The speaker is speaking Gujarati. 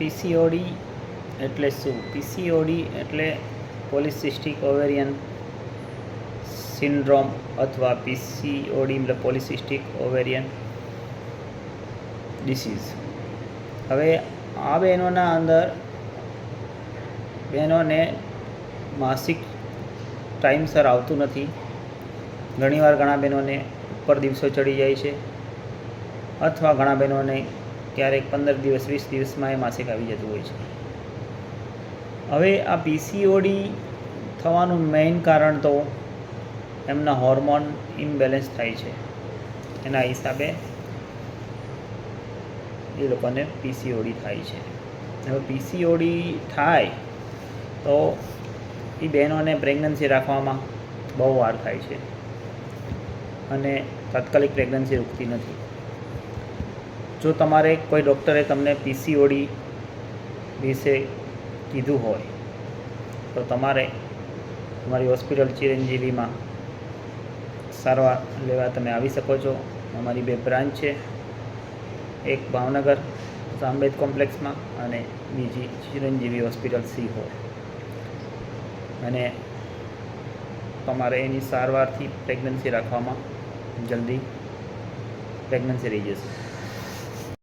પીસીઓડી એટલે શું? પીસીઓડી એટલે પોલિસિસ્ટિક ઓવેરિયન સિન્ડ્રોમ અથવા પીસીઓડી એટલે પોલિસિસ્ટિક ઓવેરિયન ડિસીઝ. હવે આ બહેનોના અંદર બહેનોને માસિક ટાઈમસર આવતું નથી. ઘણીવાર ઘણા બહેનોને ઉપર દિવસો ચડી જાય છે અથવા ઘણા બહેનોને ક્યારેક 15 દિવસ 20 દિવસમાં એ માસિક આવી જતું હોય છે. હવે આ પીસીઓડી થવાનું મેઇન કારણ તો એમના હોર્મોન ઇમ્બેલેન્સ થાય છે. એના હિસાબે એ લોકોને પીસીઓડી થાય છે. હવે પીસીઓડી થાય તો એ બહેનોને પ્રેગ્નન્સી રાખવામાં બહુ વાર થાય છે અને તાત્કાલિક પ્રેગ્નન્સી રૂકતી નથી. જો તમારે કોઈ ડૉક્ટરે તમને પીસીઓડી વિશે કીધું હોય તો તમારે તમારી હોસ્પિટલ ચિરંજીવીમાં સારવાર લેવા તમે આવી શકો છો. અમારી 2 બ્રાન્ચ છે, એક ભાવનગર સામવેદ કોમ્પ્લેક્સમાં અને બીજી ચિરંજીવી હોસ્પિટલ સિહોર. અને તમારે એની સારવારથી પ્રેગ્નન્સી રાખવામાં જલ્દી પ્રેગ્નન્સી રહી જશે.